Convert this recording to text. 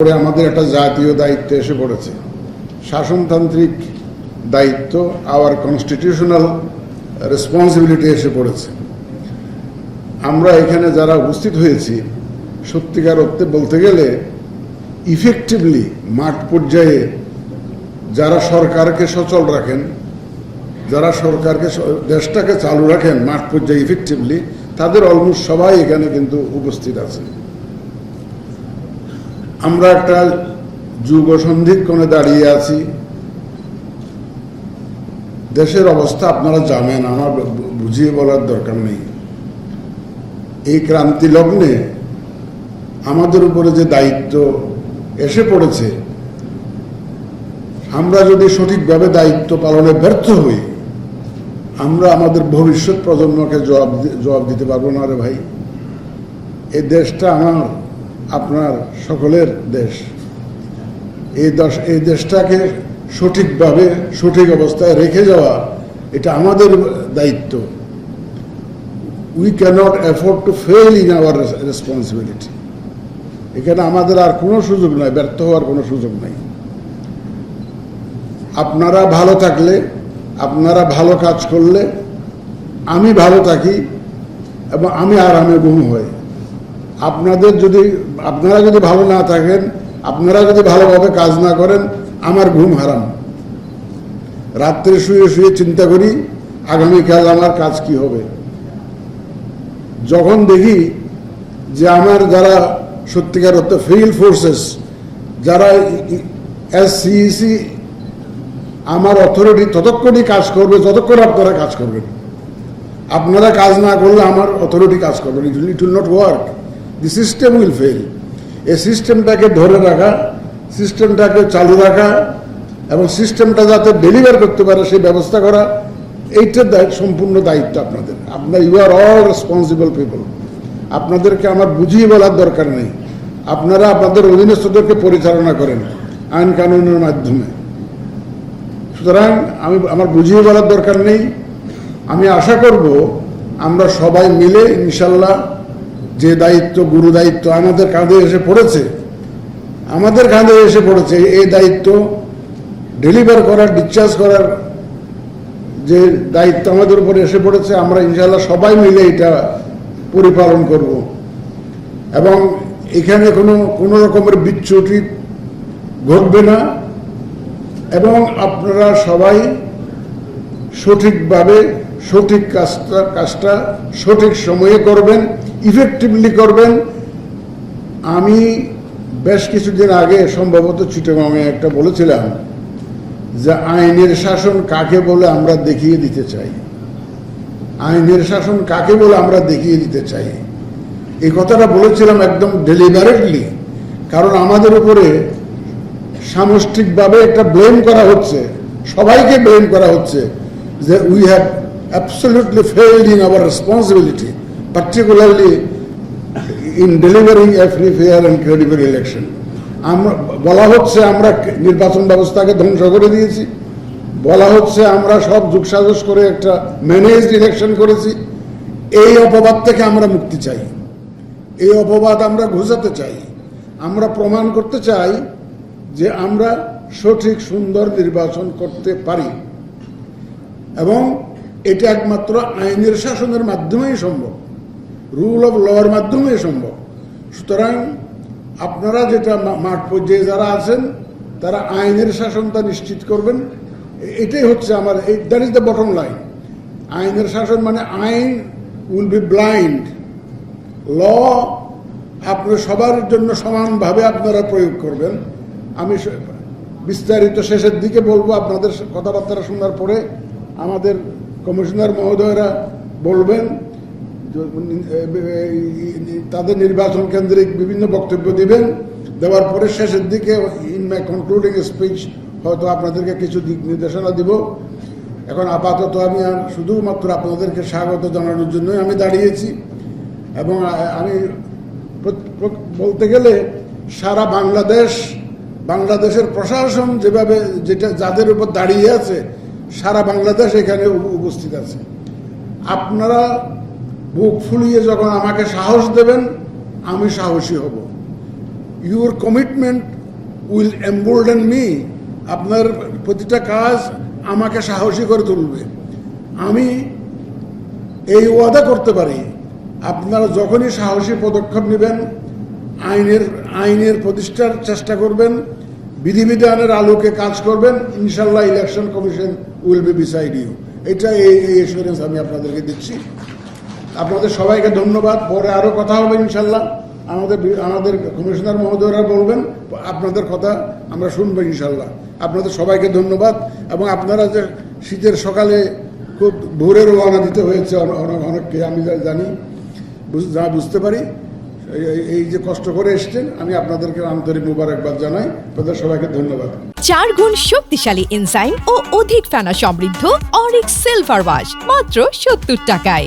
করে আমাদের একটা জাতীয় দায়িত্ব এসে পড়েছে, শাসনতান্ত্রিক দায়িত্ব, আওয়ার কনস্টিটিউশনাল রেসপন্সিবিলিটি এসে পড়েছে। আমরা এখানে যারা উপস্থিত হয়েছি, সত্যিকার অর্থে বলতে গেলে ইফেক্টিভলি মাঠ পর্যায়ে যারা সরকারকে সচল রাখেন, যারা সরকারকে দেশটাকে চালু রাখেন মাঠ পর্যায়ে ইফেক্টিভলি, তাদের অলমোস্ট সবাই এখানে কিন্তু উপস্থিত আছে। আমরা একটা যুগ সন্ধিক্ষণে দাঁড়িয়ে আছি। দেশের অবস্থা আপনারা জানেন, আমার বুঝিয়ে বলার দরকার নেই। এই ক্রান্তি লগ্নে আমাদের উপরে যে দায়িত্ব এসে পড়েছে, আমরা যদি সঠিকভাবে দায়িত্ব পালনে ব্যর্থ হই, আমরা আমাদের ভবিষ্যৎ প্রজন্মকে জবাব দিতে পারবো না রে ভাই। এই দেশটা আমার, আপনার সকলের দেশ। এই দেশটাকে সঠিকভাবে সঠিক অবস্থায় রেখে যাওয়া, এটা আমাদের দায়িত্ব। We cannot afford to fail in our responsibility. এখানে আমাদের আর কোনো সুযোগ নাই, ব্যর্থ হওয়ার কোনো সুযোগ নাই। আপনারা ভালো থাকলে, আপনারা ভালো কাজ করলে আমি ভালো থাকি এবং আমি আরামে ঘুম হই। আপনারা যদি ভালো না থাকেন, আপনারা যদি ভালোভাবে কাজ না করেন, আমার ঘুম হারাম। রাত্রে শুয়ে শুয়ে চিন্তা করি আগামীকাল আমার কাজ কি হবে। যখন দেখি যে আমার যারা সত্যিকার অর্থে ফিল্ড ফোর্সেস, যারা SCEC আমার অথরিটি ততক্ষণই কাজ করবে যতক্ষণ আপনারা কাজ করবেন। আপনারা কাজ না করলে আমার অথরিটি কাজ করবে, it will not work. The system will fail. এই সিস্টেমটাকে ধরে রাখা, সিস্টেমটাকে চালু রাখা এবং সিস্টেমটা যাতে ডেলিভার করতে পারে সেই ব্যবস্থা করা, এইটার সম্পূর্ণ দায়িত্ব আপনাদের। You are all responsible people. আপনাদেরকে আমার বুঝিয়ে বলার দরকার নেই। আপনারা আপনাদের অধীনস্থদেরকে পরিচালনা করেন আইন কানুনের মাধ্যমে। সুতরাং আমার বুঝিয়ে বলার দরকার নেই। আমি আশা করব আমরা সবাই মিলে ইনশাল্লাহ যে দায়িত্ব, গুরু দায়িত্ব আমাদের কাঁধে এসে পড়েছে, এই দায়িত্ব ডেলিভার করার, ডিসচার্জ করার যে দায়িত্ব আমাদের উপরে এসে পড়েছে, আমরা ইনশাল্লাহ সবাই মিলে এটা পরিপালন করব এবং এখানে কোনো রকমের বিচ্যুতি ঘটবে না এবং আপনারা সবাই সঠিকভাবে সঠিক কাজটা সঠিক সময়ে করবেন, ইফেক্টিভলি করবেন। আমি বেশ কিছুদিন আগে সম্ভবত চিটাগংয়ে একটা বলেছিলাম যে আইনের শাসন কাকে বলে আমরা দেখিয়ে দিতে চাই। আইনের শাসন কাকে বলে আমরা দেখিয়ে দিতে চাই, এই কথাটা বলেছিলাম একদম ডেলিভারেটলি। কারণ আমাদের উপরে সামষ্টিকভাবে একটা ব্লেম করা হচ্ছে, সবাইকে ব্লেম করা হচ্ছে যে we have absolutely failed in our responsibility, particularly in delivering A free, fair and credible election. বলা হচ্ছে আমরা নির্বাচন ব্যবস্থাকে ধ্বংস করে দিয়েছি, বলা হচ্ছে আমরা সব যুগসাজশ করে একটা ম্যানেজড ইলেকশন করেছি। এই অপবাদ থেকে আমরা মুক্তি চাই, এই অপবাদ আমরা ঘোচাতে চাই। আমরা প্রমাণ করতে চাই যে আমরা সঠিক সুন্দর নির্বাচন করতে পারি এবং এটা একমাত্র আইনের শাসনের মাধ্যমেই সম্ভব, রুল অফ লর মাধ্যমেই সম্ভব। সুতরাং আপনারা যেটা মাঠ পর্যায়ে যারা আছেন, তারা আইনের শাসনটা নিশ্চিত করবেন। এটাই হচ্ছে আমার, that is the bottom line. আইনের শাসন মানে আইন উইল বি ব্লাইন্ড, ল আপনার সবার জন্য সমানভাবে আপনারা প্রয়োগ করবেন। আমি বিস্তারিত শেষের দিকে বলবো, আপনাদের কথাবার্তা শোনার পরে আমাদের কমিশনার মহোদয়রা বলবেন, তাদের নির্বাচন কেন্দ্রিক বিভিন্ন বক্তব্য দিবেন। দেওয়ার পরে শেষের দিকে ইন মাই কনক্লুডিং স্পিচ হয়তো আপনাদেরকে কিছু দিক নির্দেশনা দিব। এখন আপাতত আমি শুধুমাত্র আপনাদেরকে স্বাগত জানানোর জন্যই আমি দাঁড়িয়েছি এবং আমি বলতে গেলে সারা বাংলাদেশের প্রশাসন যেভাবে যাদের উপর দাঁড়িয়ে আছে, সারা বাংলাদেশ এখানে উপস্থিত আছে। আপনারা বুক ফুলিয়ে যখন আমাকে সাহস দেবেন, আমি সাহসী হব। your commitment will embolden me. আপনার প্রতিটা কাজ আমাকে সাহসী করে তুলবে। আমি এই ওয়াদা করতে পারি, আপনারা যখনই সাহসী পদক্ষেপ নেবেন, আইনের প্রতিষ্ঠার চেষ্টা করবেন, বিধিবিধানের আলোকে কাজ করবেন, ইনশাল্লাহ election commission will be beside you. এটা এই এসুরেন্স আমি আপনাদেরকে দিচ্ছি। আপনাদের সবাইকে ধন্যবাদ। পরে আরো কথা হবে ইনশাল্লাহ। আমাদের কমিশনার মহোদয়রা বলবেন, আপনাদের কথা আমরা শুনবো ইনশাল্লাহ। আপনাদের সবাইকে ধন্যবাদ। এবং আপনারা যে শীতের সকালে খুব ভোরে রওনা দিতে হয়েছে অনেককে, আমি জানি, যা বুঝতে পারি, এই যে কষ্ট করে এসছেন, আমি আপনাদেরকে আন্তরিক মুবারকবাদ জানাই। আপনাদের সবাইকে ধন্যবাদ। 4 গুণ শক্তিশালী এনজাইম ও অধিক ফেনা সমৃদ্ধ অরিক সিলভার ওয়াশ মাত্র 70 টাকায়।